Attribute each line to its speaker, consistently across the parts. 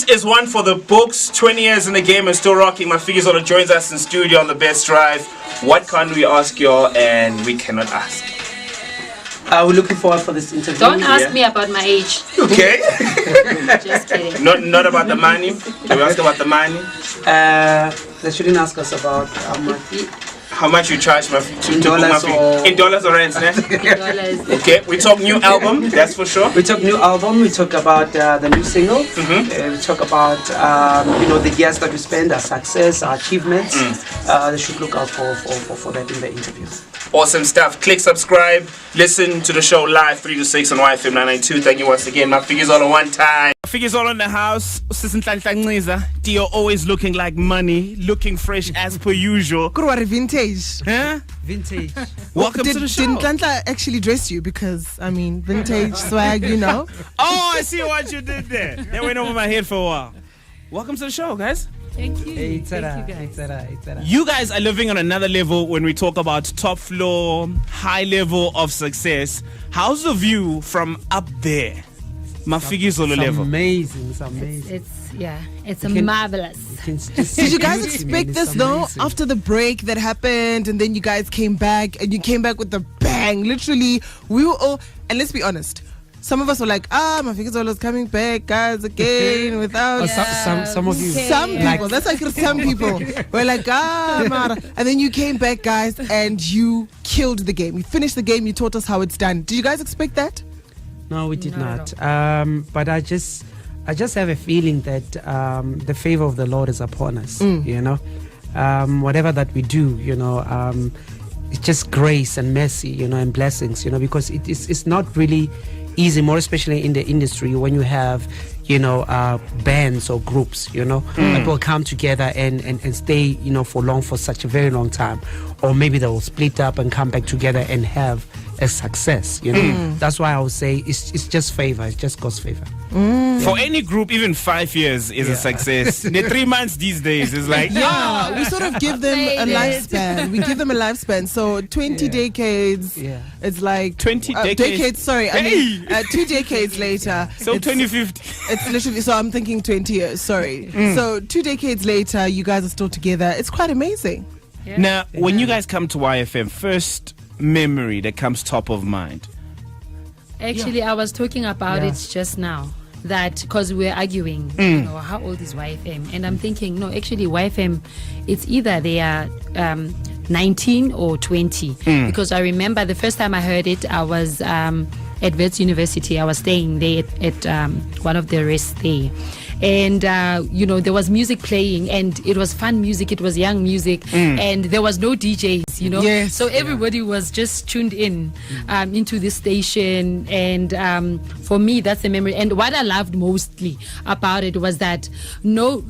Speaker 1: This is one for the books. 20 years in the game and still rocking. Mafikizolo joins us in studio on the best drive. What can't we ask y'all and we cannot ask?
Speaker 2: We're looking forward for this interview.
Speaker 3: Don't ask me about my age.
Speaker 1: Okay.
Speaker 3: Just kidding.
Speaker 1: Not about the money. Can we ask about the money?
Speaker 2: They shouldn't ask us about
Speaker 1: how much you charge
Speaker 2: in dollars
Speaker 1: in dollars or rands,
Speaker 3: In dollars.
Speaker 1: Okay, we talk new album, that's for sure.
Speaker 2: We talk new album. We talk about the new single. We talk about the years that we spend, our success, our achievements. They should look out for that in the interview.
Speaker 1: Awesome stuff. Click subscribe. Listen to the show live 3 to 6 on YFM 992. Thank you once again. Mafikizolo one time. Mafikizolo in the house. Dio always looking like money, looking fresh as per usual.
Speaker 4: Vintage.
Speaker 1: Huh?
Speaker 2: Vintage.
Speaker 1: Welcome to the show.
Speaker 4: Did Ntlantla actually dress you? Because, I mean, vintage swag, you know.
Speaker 1: Oh, I see what you did there. That went over my head for a while. Welcome to the show, guys.
Speaker 3: Thank you.
Speaker 2: Hey,
Speaker 3: Thank you guys.
Speaker 1: You guys are living on another level when we talk about top floor, high level of success. How's the view from up there? Mafikizolo level.
Speaker 2: Amazing. It's amazing.
Speaker 3: It's marvelous.
Speaker 4: Did you guys expect this though? After the break that happened, and then you guys came back, and you came back with a bang. Literally, we were all, and let's be honest. Some of us were like, Mafikizolo's coming back, guys, again, without...
Speaker 2: Some of you...
Speaker 4: Some people, that's like some people. We're like, Mara. And then you came back, guys, and you killed the game. You finished the game, you taught us how it's done. Did you guys expect that?
Speaker 2: No, we did not. But I just have a feeling that the favor of the Lord is upon us, you know. Whatever that we do, you know, it's just grace and mercy, you know, and blessings, you know, because it's not really easy, more especially in the industry when you have, you know, bands or groups, you know, people come together and stay, you know, for such a very long time, or maybe they will split up and come back together and have a success, you know. That's why I would say it's just favor, it's just God's favor.
Speaker 1: For any group, even 5 years is a success. The 3 months these days is like
Speaker 4: we sort of give them a lifespan. We give them a lifespan. So 20 decades. It's like
Speaker 1: 20 decades.
Speaker 4: Sorry, I mean 2 decades later.
Speaker 1: So 2050.
Speaker 4: It's literally. So I'm thinking 20 years. Sorry. So 2 decades later, you guys are still together. It's quite amazing.
Speaker 3: Yeah.
Speaker 1: Now, when you guys come to YFM, first memory that comes top of mind.
Speaker 3: Actually, I was talking about it just now. That because we're arguing, you know, how old is YFM? And I'm thinking, no, actually, YFM, it's either they are 19 or 20. Because I remember the first time I heard it, I was at Wits University. I was staying there at one of the rests there. And, you know, there was music playing, and it was fun music. It was young music, and there was no DJs, you know.
Speaker 4: Yes.
Speaker 3: So everybody was just tuned in into this station. And for me, that's the memory. And what I loved mostly about it was that no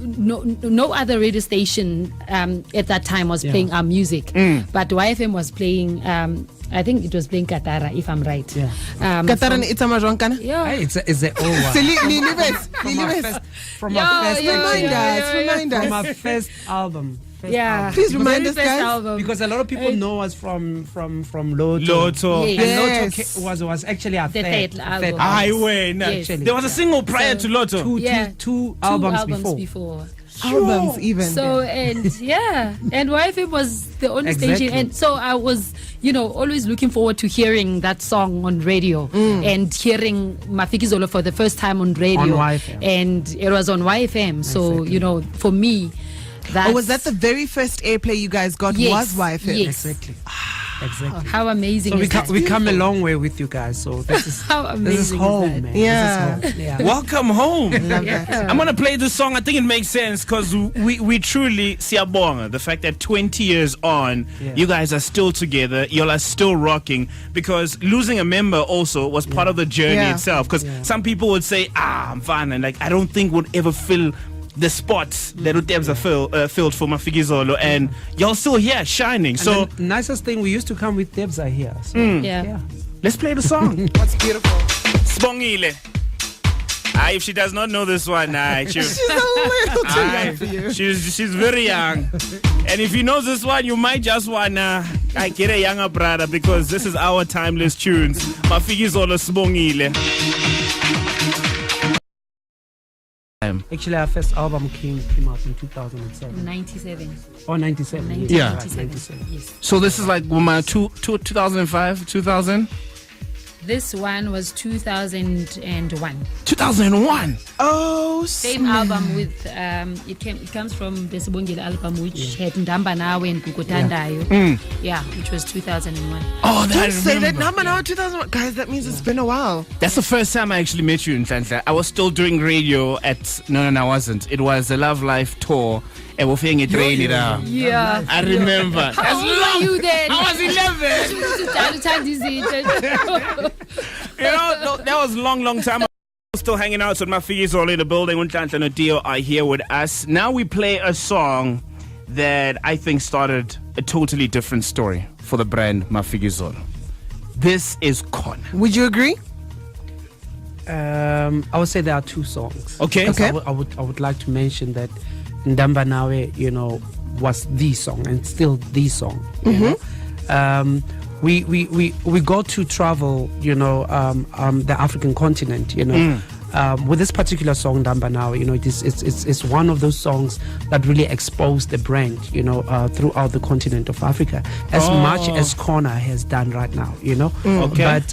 Speaker 3: other radio station at that time was playing our music. But YFM was playing... I think it was playing Katara, if I'm right.
Speaker 4: Katara it's a majwankana?
Speaker 3: Yeah.
Speaker 2: It's an old one. From our first album.
Speaker 4: Please remind us, guys.
Speaker 3: Album.
Speaker 2: Because a lot of people know us from Loto.
Speaker 1: Loto.
Speaker 4: Yes.
Speaker 2: And Loto was actually our third
Speaker 3: album.
Speaker 1: Yes. There was a single prior to Loto.
Speaker 2: Two albums before.
Speaker 4: Albums even.
Speaker 3: So and YFM was the only station, and so I was, you know, always looking forward to hearing that song on radio and hearing Mafikizolo for the first time on radio.
Speaker 2: On YFM.
Speaker 3: And it was on YFM. So you know, for me, that
Speaker 4: was that the very first airplay you guys got? Was YFM?
Speaker 3: Yes.
Speaker 2: Exactly.
Speaker 3: How amazing is that?
Speaker 2: We come a long way with you guys. So this is
Speaker 3: how amazing
Speaker 2: this is home,
Speaker 3: is that?
Speaker 2: man.
Speaker 4: Yeah.
Speaker 2: This is home.
Speaker 1: Welcome home.
Speaker 4: Love that.
Speaker 1: I'm gonna play this song. I think it makes sense because we truly siyabonga the fact that 20 years on, you guys are still together. Y'all are still rocking, because losing a member also was part of the journey itself. Because some people would say, I'm fine, and like I don't think would ever fill the spots that Utebs are filled for Mafikizolo, and y'all still here shining.
Speaker 2: And
Speaker 1: so
Speaker 2: the nicest thing, we used to come with Debs are here. So,
Speaker 1: let's play the song.
Speaker 4: What's beautiful?
Speaker 1: Spongile. If she does not know this one,
Speaker 4: she's a little too young for you.
Speaker 1: She's very young. And if you know this one, you might just wanna get a younger brother, because this is our timeless tunes. Mafikizolo Spongile.
Speaker 2: Actually, our first album came out in 2007.
Speaker 3: 97.
Speaker 2: Oh, 97.
Speaker 3: 1997.
Speaker 1: Yeah.
Speaker 3: 97. Yes.
Speaker 1: So this is like 2005, 2000?
Speaker 3: This one was 2001.
Speaker 1: 2001.
Speaker 4: Oh,
Speaker 3: Same album with it comes from the Sibongile album, which had Ndamba Nawe and Kukutandayo. Yeah, which was 2001.
Speaker 1: Oh,
Speaker 4: don't say that number now, 2001. Guys, that means it's been a while.
Speaker 1: That's the first time I actually met you in Nhlanhla. I was still doing radio at... No, I wasn't. It was a Love Life tour. And we're feeling it rainy now.
Speaker 3: Yeah.
Speaker 1: I remember.
Speaker 3: How old were you then?
Speaker 1: I was 11. You know, that was long time ago. Still hanging out with Mafikizolo in the building. Nhlanhla and Dio are here with us. Now we play a song that I think started a totally different story for the brand Mafikizolo. This is Khona.
Speaker 4: Would you agree?
Speaker 2: I would say there are two songs.
Speaker 1: Okay.
Speaker 2: I would like to mention that Ndamba Nawe, you know, was the song and still the song. You know? We got to travel, you know, the African continent, you know. With this particular song, Ndamba Nawe, you know, it's one of those songs that really exposed the brand, you know, throughout the continent of Africa, as much as Khona has done right now, you know.
Speaker 1: Okay.
Speaker 2: But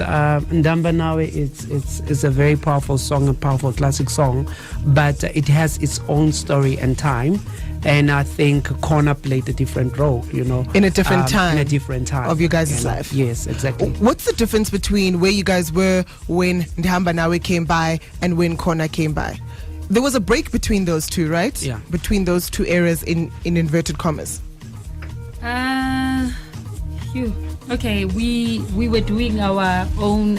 Speaker 2: Ndamba Nawe, it's a very powerful song, a powerful classic song, but it has its own story and time. And I think Khona played a different role, you know.
Speaker 4: In a different time.
Speaker 2: In a different time.
Speaker 4: Of your guys'
Speaker 2: you know?
Speaker 4: life.
Speaker 2: Yes, exactly.
Speaker 4: What's the difference between where you guys were when Ndamba Nawe came by and when Khona came by? There was a break between those two, right?
Speaker 2: Yeah.
Speaker 4: Between those two eras in inverted commas.
Speaker 3: Okay, we were doing our own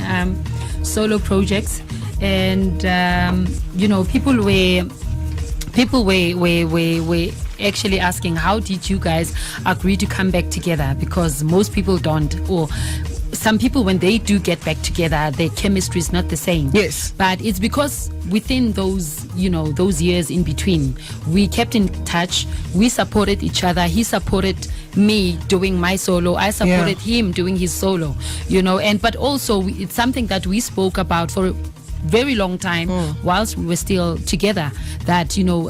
Speaker 3: solo projects, and you know, people were actually asking, how did you guys agree to come back together? Because most people don't, or some people, when they do get back together, their chemistry is not the same.
Speaker 4: Yes.
Speaker 3: But it's because within those, you know, those years in between, we kept in touch. We supported each other. He supported me doing my solo. I supported him doing his solo, you know. And but also it's something that we spoke about for a very long time whilst we were still together, that, you know,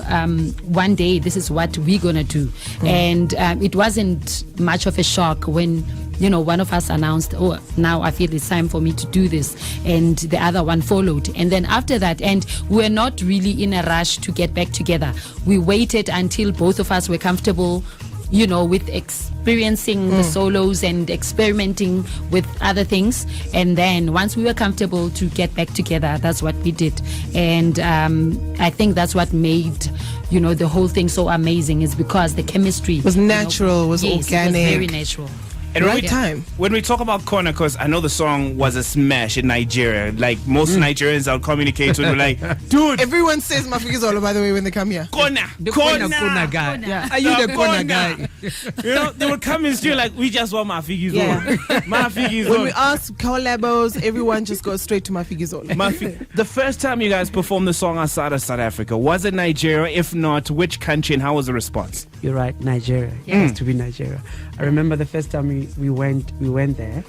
Speaker 3: one day this is what we're gonna do. And it wasn't much of a shock when, you know, one of us announced, oh, now I feel it's time for me to do this, and the other one followed. And then after that, and we're not really in a rush to get back together. We waited until both of us were comfortable, you know, with experiencing the solos and experimenting with other things. And then once we were comfortable to get back together, that's what we did. And I think that's what made, you know, the whole thing so amazing, is because the chemistry
Speaker 4: Was natural, was
Speaker 3: yes,
Speaker 4: organic.
Speaker 3: it was very natural.
Speaker 1: And
Speaker 4: Right time.
Speaker 1: When we talk about Khona, because I know the song was a smash in Nigeria. Like most Nigerians I'll communicate with, like, dude,
Speaker 4: Everyone says Mafikizolo, by the way, when they come here.
Speaker 1: Khona,
Speaker 2: The Khona guy.
Speaker 3: Khona.
Speaker 2: Are you the Khona
Speaker 1: Khona.
Speaker 2: guy?
Speaker 1: You know, they would come in still like, we just want Mafikizolo. Mafikizolo.
Speaker 4: When we ask collabos, everyone just goes straight to Mafikizolo.
Speaker 1: The first time you guys performed the song outside of South Africa, was it Nigeria? If not, which country, and how was the response?
Speaker 2: You're right, Nigeria. It has to be Nigeria. I remember the first time we went there.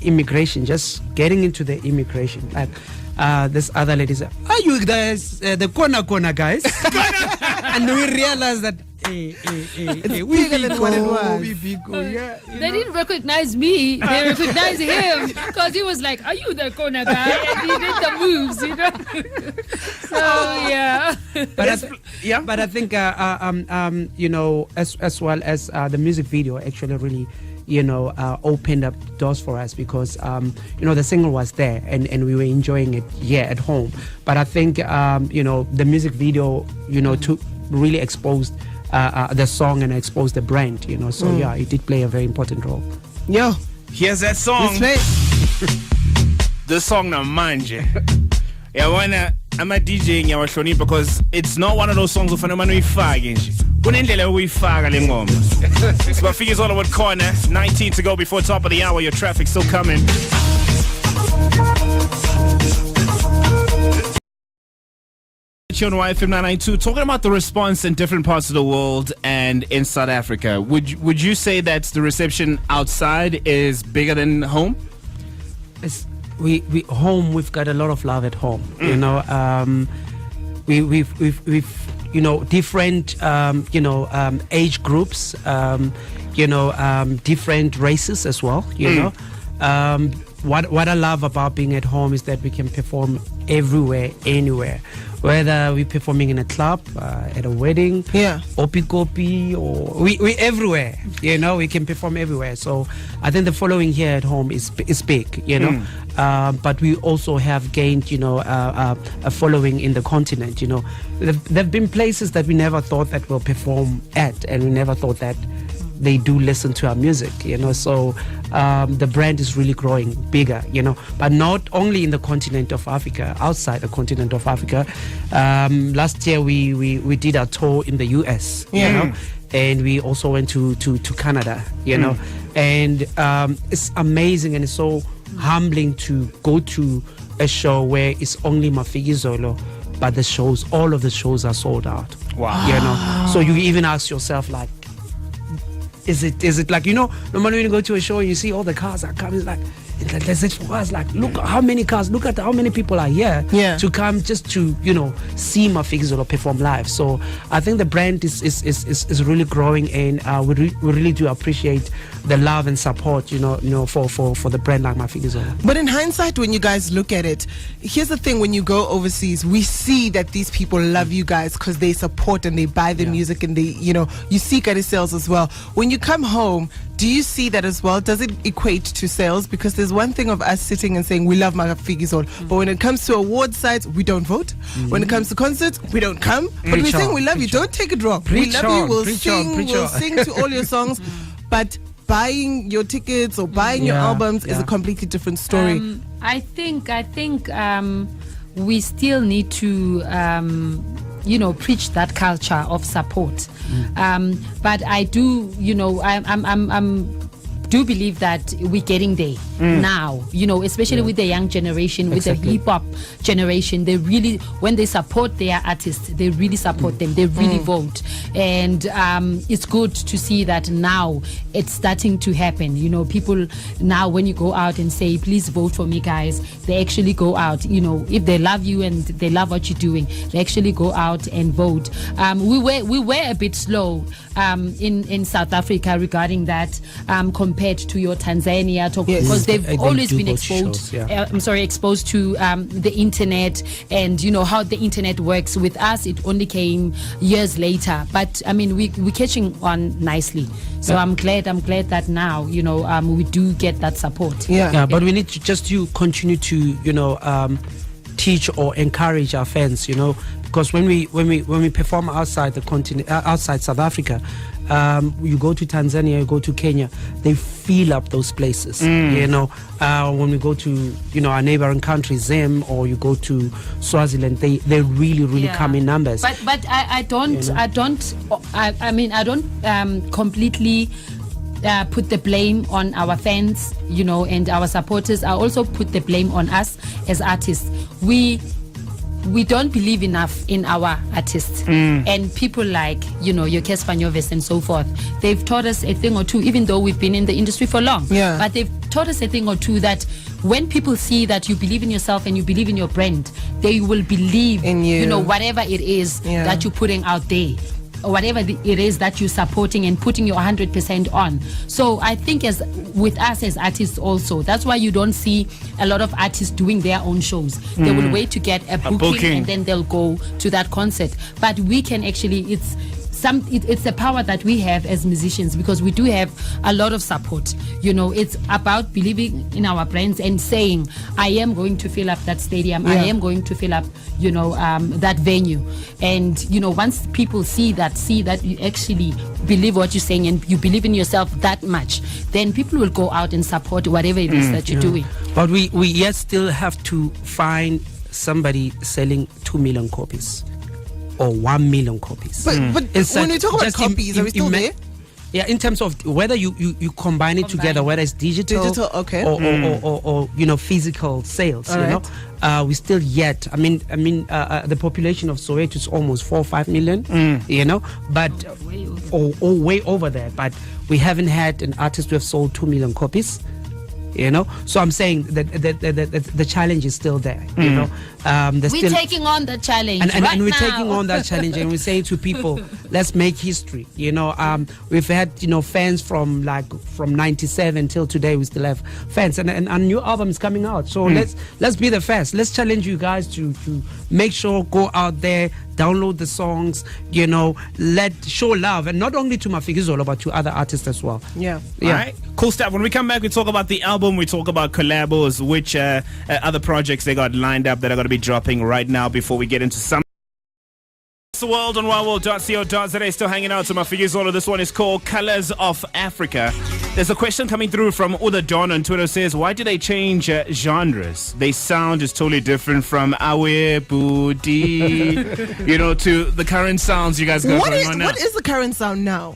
Speaker 2: Immigration, just getting into the immigration. Like this other lady said, "Are you guys the Khona guys?" And we realized that we
Speaker 4: bigger than what it was.
Speaker 2: yeah.
Speaker 3: They didn't recognize me. They recognized him because he was like, "Are you the Khona guy?" And he did the moves, you know. So yeah.
Speaker 2: But I think you know, as well as the music video actually really, you know, opened up doors for us, because you know, the single was there and we were enjoying it here at home. But I think you know, the music video, you know, to really exposed the song and exposed the brand, you know. So yeah, it did play a very important role.
Speaker 4: Yo,
Speaker 1: Here's that song. The song na manje. I'm a DJ in your because it's not one of those songs of phenomenon we fag nje. Kunendlela ukuyifaka le ngoma. So Mafikizolo with Khona, 19 to go before top of the hour. Your traffic's still coming. On YFM 992, talking about the response in different parts of the world and in South Africa. Would you say that the reception outside is bigger than home?
Speaker 2: We home, we've got a lot of love at home, you know. we've you know, different age groups, different races as well, you know. What I love about being at home is that we can perform everywhere, anywhere. Whether we're performing in a club, at a wedding, opi-kopi, or we everywhere, you know, we can perform everywhere. So I think the following here at home is big, you know. But we also have gained, you know, a following in the continent, you know. There have been places that we never thought that we'll perform at, and we never thought that they do listen to our music, you know. So the brand is really growing bigger, you know, but not only in the continent of Africa, outside the continent of Africa. Last year we did a tour in the US, you know, and we also went to Canada, you know, and it's amazing, and it's so humbling to go to a show where it's only Mafikizolo, but all of the shows are sold out.
Speaker 1: Wow.
Speaker 2: You know, so you even ask yourself, like, is it like, you know, normally when you go to a show and you see all the cars are coming, like, is it for us? Like, look how many cars, look at how many people are here to come just to, you know, see Mafikizolo perform live. So I think the brand is really growing, and we really do appreciate the love and support, you know, for the brand like Mafikizolo.
Speaker 4: But in hindsight, when you guys look at it, here's the thing: when you go overseas, we see that these people love you guys because they support and they buy the music, and they, you know, you see Gary sales as well. When you come home, do you see that as well? Does it equate to sales? Because there's one thing of us sitting and saying we love Mafikizolo, but when it comes to award sites, we don't vote. When it comes to concerts, we don't come. But we're saying we love you. Don't take it wrong. We love you. We'll sing to all your songs. But buying your tickets or buying your albums is a completely different story.
Speaker 3: I think we still need to you know, preach that culture of support. But I do, you know, I'm do believe that we're getting there now, you know, especially with the young generation, with the hip-hop generation. They really, when they support their artists, they really support them, they really vote. And it's good to see that now it's starting to happen. You know, people now, when you go out and say, please vote for me, guys, they actually go out. You know, if they love you and they love what you're doing, they actually go out and vote. We were a bit slow in South Africa regarding that, compared to your Tanzania, because they've always been exposed. Exposed to the internet, and you know how the internet works. With us, it only came years later. But I mean, we're catching on nicely. So I'm glad that now, you know, we do get that support.
Speaker 2: But we need to continue to, you know, teach or encourage our fans, you know, because when we perform outside the continent, outside South Africa, you go to Tanzania, you go to Kenya, they fill up those places. You know, when we go to, you know, our neighboring countries, Zim, or you go to Swaziland, they really come in numbers.
Speaker 3: But I don't completely put the blame on our fans, you know, and our supporters. I also put the blame on us as artists. We don't believe enough in our artists, and people like, you know, your Casper Nyovest and so forth. They've taught us a thing or two, even though we've been in the industry for long. But they've taught us a thing or two that when people see that you believe in yourself and you believe in your brand, they will believe in you know, whatever it is that you're putting out there, or whatever it is that you're supporting and putting your 100% on. So I think as with us as artists also, that's why you don't see a lot of artists doing their own shows. They will wait to get a booking and then they'll go to that concert. But we can actually, it's the power that we have as musicians, because we do have a lot of support. You know, it's about believing in our brands and saying, I am going to fill up that stadium, I am going to fill up, you know, that venue. And you know, once people see that you actually believe what you're saying and you believe in yourself that much, then people will go out and support whatever it is that you're doing.
Speaker 2: But we yet still have to find somebody selling 2 million copies or 1 million copies.
Speaker 4: But when you talk about copies, are we still there?
Speaker 2: Yeah, in terms of whether you combine it together, whether it's digital
Speaker 4: okay,
Speaker 2: or you know, physical sales. All you know, we still yet. I mean, the population of Soweto is almost 4 or 5 million. You know, but way over there. But we haven't had an artist who have sold 2 million copies. you know. So I'm saying that the challenge is still there, you know.
Speaker 3: We're taking on the challenge,
Speaker 2: and we're taking on that challenge, and we're saying to people, let's make history, you know. We've had, you know, fans from 97 till today. We still have fans, and a new album is coming out. So let's be the first. Let's challenge you guys to make sure, go out there, download the songs, you know, show love, and not only to Mafikizolo but to other artists as well.
Speaker 4: Yeah.
Speaker 1: All right, cool stuff. When we come back, we talk about the album, we talk about collabos, which other projects they got lined up that are going to be dropping right now before we get into some. The world on wildworld.co.za. Still hanging out to Mafikizolo. This one is called Colors of Africa. There's a question coming through from Uda Don on Twitter. Says, why do they change genres? They sound is totally different from Awe, Budi, you know, to the current sounds you guys got going on now.
Speaker 4: What is the current sound now?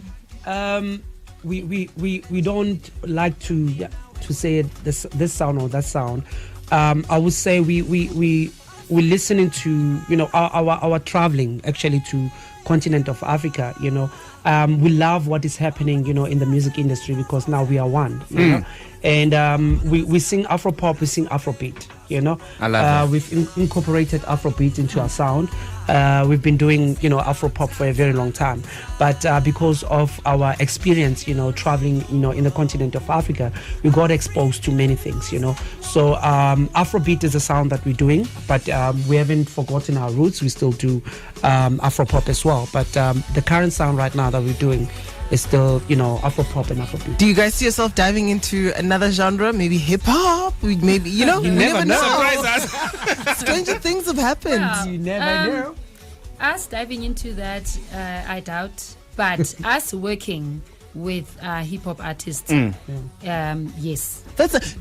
Speaker 2: We don't like to say it, this sound or that sound. I would say we're listening to, you know, our traveling actually to continent of Africa, you know. We love what is happening, you know, in the music industry, because now we are one, you know. And we sing Afro-pop, we sing Afrobeat, you know.
Speaker 1: I love that.
Speaker 2: We've incorporated Afrobeat into our sound. We've been doing, you know, Afro-pop for a very long time. But because of our experience, you know, traveling, you know, in the continent of Africa, we got exposed to many things, you know. So Afrobeat is a sound that we're doing, but we haven't forgotten our roots. We still do Afro-pop as well. But the current sound right now that we're doing is still, you know, Afro-pop and Afrobeat.
Speaker 4: Do you guys see yourself diving into another genre? Maybe hip-hop? Maybe, you know?
Speaker 2: You never know.
Speaker 1: Surprise us.
Speaker 4: Stranger things have happened.
Speaker 3: Yeah.
Speaker 2: You never know.
Speaker 3: Us diving into that, I doubt. But us working with hip-hop artists, yes.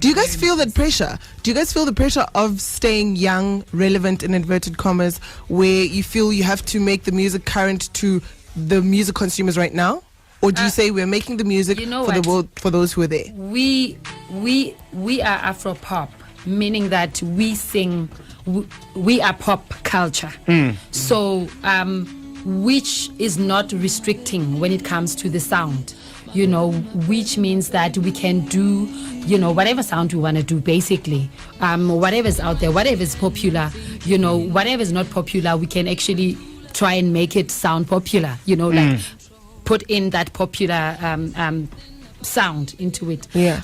Speaker 4: Do you guys feel that pressure? Do you guys feel the pressure of staying young, relevant in inverted commas, where you feel you have to make the music current to the music consumers right now? Or do you say we're making the music
Speaker 3: you know
Speaker 4: for the world, for those who are there?
Speaker 3: We are Afro-pop, meaning that we sing, we are pop culture. So, which is not restricting when it comes to the sound, you know, which means that we can do, you know, whatever sound we want to do, basically. Whatever's out there, whatever is popular, you know, whatever is not popular, we can actually try and make it sound popular, you know, like put in that popular sound into it.
Speaker 4: Yeah.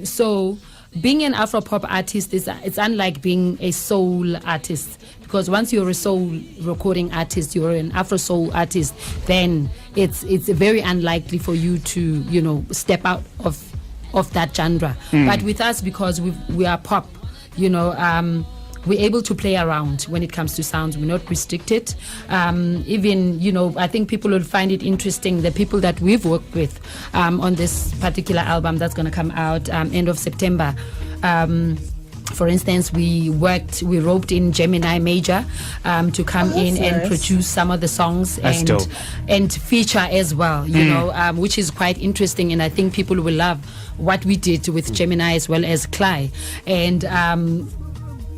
Speaker 3: So being an Afro-pop artist it's unlike being a soul artist, because once you're a soul recording artist, you're an Afro-soul artist, then it's very unlikely for you to, you know, step out of that genre. But with us, because we are pop, you know, we're able to play around when it comes to sounds. We're not restricted. Even, you know, I think people will find it interesting, the people that we've worked with on this particular album that's going to come out end of September. For instance, we roped in Gemini Major to come in and produce some of the songs and feature as well, you know, which is quite interesting. And I think people will love what we did with Gemini as well as Cly. And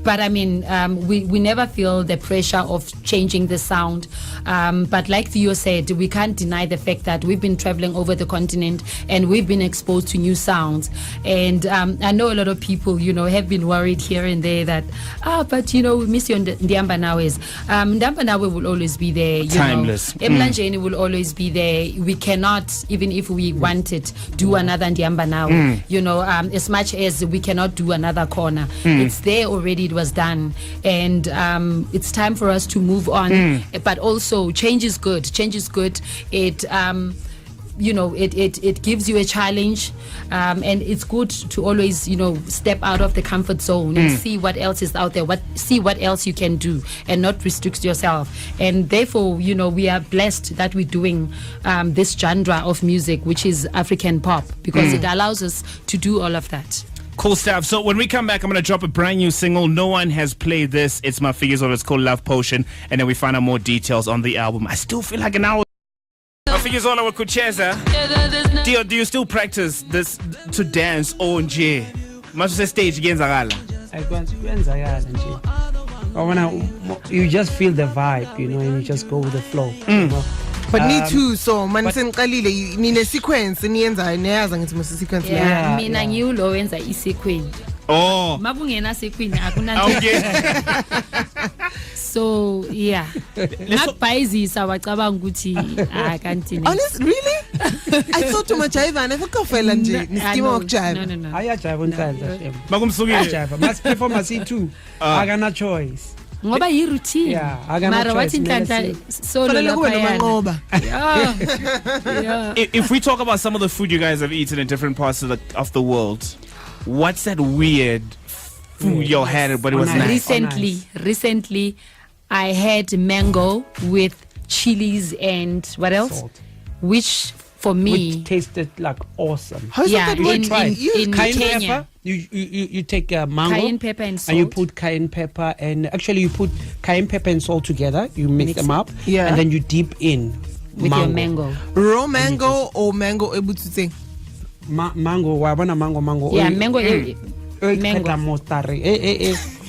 Speaker 3: but I mean, we never feel the pressure of changing the sound. But like Theo said, we can't deny the fact that we've been traveling over the continent and we've been exposed to new sounds. And I know a lot of people, you know, have been worried here and there that, but you know, we miss your Ndiambanawe. Ndiambanawe will always be there. You
Speaker 1: Timeless.
Speaker 3: Emlanjeni will always be there. We cannot, even if we wanted, do another Ndiambanawe. You know, as much as we cannot do another corner. It's there already. It was done, and it's time for us to move on. But also, change is good. It you know, it gives you a challenge, and it's good to always, you know, step out of the comfort zone and see what else is out there, see what else you can do, and not restrict yourself. And therefore, you know, we are blessed that we're doing this genre of music, which is African pop, because it allows us to do all of that.
Speaker 1: Cool stuff. So when we come back, I'm going to drop a brand new single. No one has played this. It's Mafikizolo. It's called Love Potion. And then we find out more details on the album. I still feel like an hour. Mafikizolo with Kucheza. Do you still practice this to dance on J? Must say stage against Zagala.
Speaker 2: You just feel the vibe, you know, and you just go with the flow. You know?
Speaker 4: But need too, so man senqalile nine sequence niyenza niyaza ngithi must sequence
Speaker 3: yeah mina ngiwulo wenza i-sequence mabungena sequence akuna so yeah ngakubhayizisa wacabanga ukuthi kanti
Speaker 4: honest really I thought to majiva and I thought fela nje niskima wokujiva
Speaker 3: no
Speaker 2: ayajiva unhlanhla shem
Speaker 1: bakumsukile
Speaker 2: ayajiva mas performance i2 akana choice
Speaker 3: ngoba yi routine mara wathi inhlanhla solo lapha
Speaker 1: if we talk about some of the food you guys have eaten in different parts of the world, what's that weird food you had but it was nice?
Speaker 3: Recently I had mango with chilies and what else?
Speaker 2: Salt.
Speaker 3: Which for me
Speaker 2: tasted like awesome.
Speaker 4: How's that
Speaker 3: in
Speaker 2: cayenne
Speaker 3: Kenya.
Speaker 2: pepper. You take mango
Speaker 3: Cayenne pepper and salt.
Speaker 2: And you put cayenne pepper and actually you put cayenne pepper and salt together. You mix them up.
Speaker 4: Yeah.
Speaker 2: And then you dip in
Speaker 3: with your mango.
Speaker 4: Raw mango or mango ebutse?
Speaker 2: Mango. Wabona mango.
Speaker 3: Yeah, mango.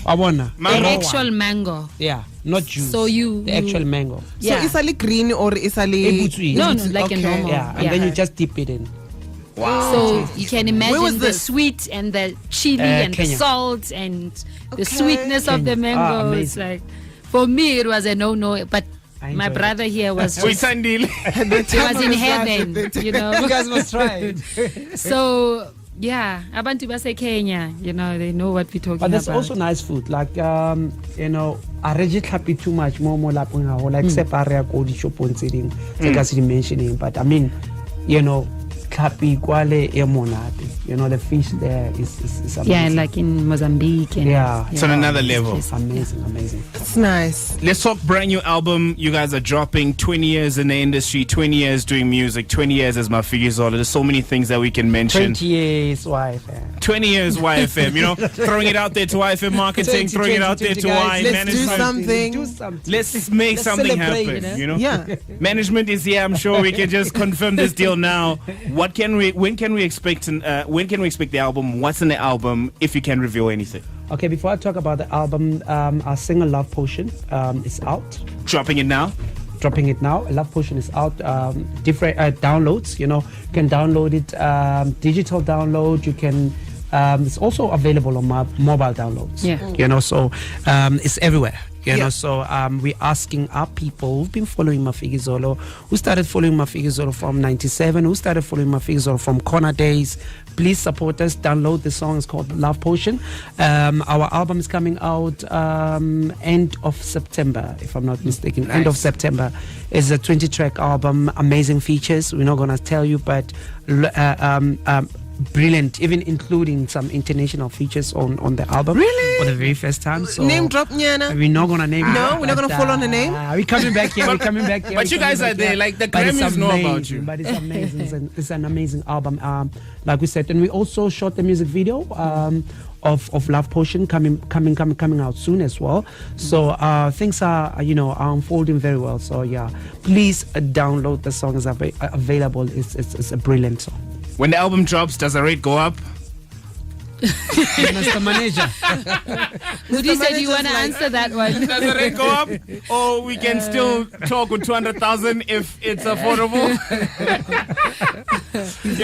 Speaker 2: Abona.
Speaker 3: Actual mango.
Speaker 2: Yeah, not juice.
Speaker 3: So the
Speaker 2: actual mango.
Speaker 3: Yeah.
Speaker 4: So it's a green or it's a
Speaker 3: no, like a normal.
Speaker 2: Yeah, and then you just dip it in.
Speaker 1: Wow.
Speaker 3: So you can imagine the sweet and the chili and
Speaker 2: Kenya.
Speaker 3: the salt and the sweetness of the mango. It's like, for me, it was a no, but my brother here was just, he was in heaven, you know.
Speaker 2: You guys must try it.
Speaker 3: So yeah, abantu base Kenya, you know, they know what we're talking about.
Speaker 2: But there's also nice food, like you know, I already happy too much more like except area go di shopon sitting, like as you mentioning. But I mean, you know, kapi kwale emonate. You know, the fish there is amazing.
Speaker 3: Yeah, like in Mozambique. And
Speaker 1: it's on another level.
Speaker 2: Amazing.
Speaker 4: It's nice.
Speaker 1: Let's talk brand new album. You guys are dropping 20 years in the industry, 20 years doing music, 20 years as Mafikizolo. There's so many things that we can mention.
Speaker 2: 20 years YFM.
Speaker 1: 20 years YFM, you know, throwing it out there to YFM marketing, throwing it out there to Y management.
Speaker 4: Do something.
Speaker 1: Let's make something happen, you know?
Speaker 4: Yeah.
Speaker 1: Management is here. I'm sure we can just confirm this deal now. When can we expect the album? What's in the album, if you can reveal anything?
Speaker 2: Okay, before I talk about the album, our single Love Potion is out.
Speaker 1: Dropping it now?
Speaker 2: Dropping it now. Love Potion is out. Different downloads, you know. You can download it, digital download. You can, it's also available on mobile downloads.
Speaker 3: Yeah.
Speaker 2: You know, so it's everywhere. You know, so we're asking our people who've been following Mafikizolo, who started following Mafikizolo from 97, who started following Mafikizolo from Corner Days. Please support us. Download the song. It's called Love Potion. Our album is coming out end of September, if I'm not mistaken. Nice. End of September. It's a 20-track album. Amazing features. We're not going to tell you, but brilliant, even including some international features on the album.
Speaker 4: Really?
Speaker 2: For the very first time. So
Speaker 4: name drop, Nyana.
Speaker 2: We're not gonna name.
Speaker 4: No, we're not gonna fall on the name.
Speaker 2: We're coming back here. We're coming back here.
Speaker 1: But you guys are there, like the Grammys know about you.
Speaker 2: But it's amazing. It's an amazing album. Like we said, and we also shot the music video of Love Potion coming out soon as well. So things are unfolding very well. So yeah, please download the song. Is available. It's a brilliant song.
Speaker 1: When the album drops, does the rate go up?
Speaker 2: Mr. Manager.
Speaker 3: Woody said you want to answer that one.
Speaker 1: Does the rate go up? Or we can still talk with 200,000 if it's affordable?
Speaker 3: We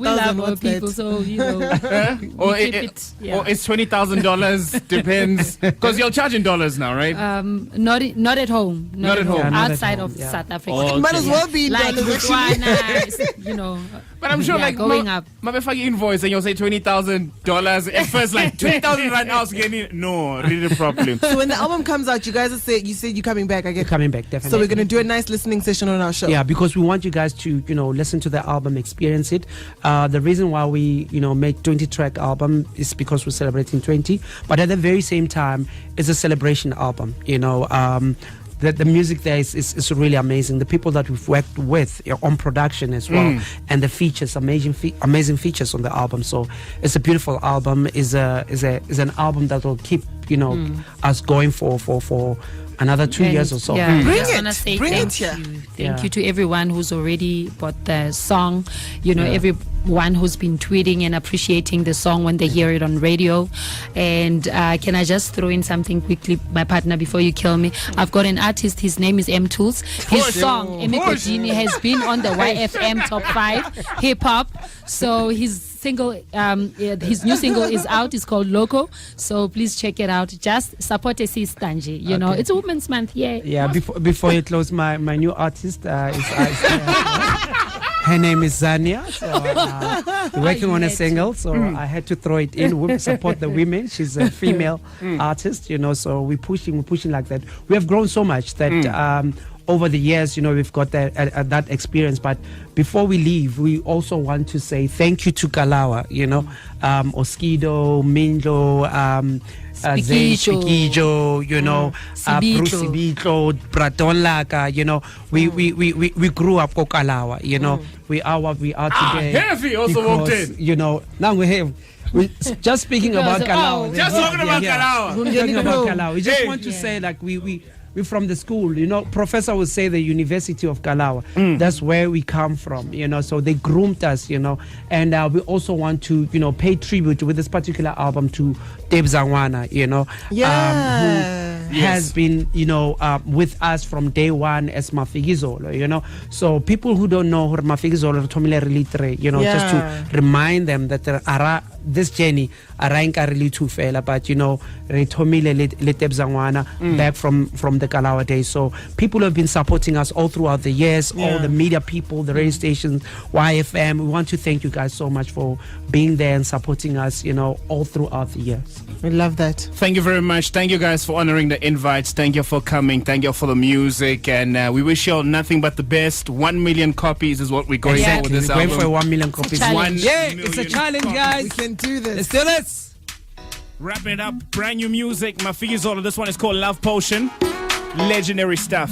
Speaker 3: love our people, so you know.
Speaker 1: Or it's $20,000, depends. Because you're charging dollars now, right?
Speaker 3: Not at home. Not at home.
Speaker 2: Yeah,
Speaker 3: outside of South Africa.
Speaker 1: Oh,
Speaker 4: might as well be
Speaker 3: like
Speaker 4: Botswana,
Speaker 3: you know.
Speaker 1: But I'm sure like
Speaker 3: going up.
Speaker 1: Mabefaki invoice and you'll say $20,000. At first, like 20,000 right now is getting no, read it properly.
Speaker 4: So when the album comes out, you guys said you're coming back again.
Speaker 2: Coming back, definitely.
Speaker 4: So we're gonna do a nice listening session on our show.
Speaker 2: Yeah, because we want you guys to listen to the album, experience it. The reason why we make 20-track album is because we're celebrating 20, but at the very same time, it's a celebration album. The music there is really amazing. The people that we've worked with on production as well, and the features, amazing features on the album. So it's a beautiful album. Is an album that will keep keep, you know, us going for another 2 years or so.
Speaker 3: Yeah,
Speaker 4: Bring
Speaker 3: I just
Speaker 4: it.
Speaker 3: wanna say
Speaker 4: Bring
Speaker 3: thank
Speaker 4: it here.
Speaker 3: you. Thank you to everyone who's already bought the song. You know, everyone who's been tweeting and appreciating the song when they hear it on radio. And can I just throw in something quickly, my partner, before you kill me? I've got an artist. His name is M Tools. His song Emikojini has been on the YFM top 5 hip hop. So his single, his new single is out. It's called Loco. So please check it out. Just support a Stanji. You know, it's Women's Month.
Speaker 2: Yeah. Before you close, my new artist is her name is Zania. So we're working on a single. So I had to throw it in. Support the women. She's a female artist. You know, so we're pushing like that. We have grown so much that. Over the years, you know, we've got that experience. But before we leave, we also want to say thank you to Kalawa, you know, Oskido, Minjo, Spikijo, you know, Bruce Sibitlo, Braton Laka, you know, we grew up with Kalawa, you know, we are what we are today.
Speaker 1: Heavy also walked in.
Speaker 2: You know, now we have. We just speaking about Kalawa.
Speaker 1: Just talking about Kalawa.
Speaker 2: We're talking about Kalawa. We just want to say, like, we're from the school, you know. Professor would say the University of Kalawa. That's where we come from, you know. So they groomed us, you know. And we also want to, you know, pay tribute with this particular album to Deb Zangwana, you know, who has been, you know, with us from day one as Mafikizolo, you know. So people who don't know Mafikizolo, you know, just to remind them that this journey, Arainka really too fair, but you know, Retomile Leteb Zangwana back from the Kalawa days. So people have been supporting us all throughout the years, all the media people, the radio stations, YFM. We want to thank you guys so much for being there and supporting us, you know, all throughout the years.
Speaker 4: We love that.
Speaker 1: Thank you very much. Thank you guys for honoring the invites. Thank you for coming. Thank you for the music. And we wish you all nothing but the best. 1 million copies is what we're going for with this
Speaker 2: we're
Speaker 1: album.
Speaker 2: going for 1 million copies. It's a challenge, guys.
Speaker 4: We can do this.
Speaker 2: Let's do this.
Speaker 1: Wrapping it up. Brand new music. Mafikizolo. This one is called Love Potion. Legendary stuff.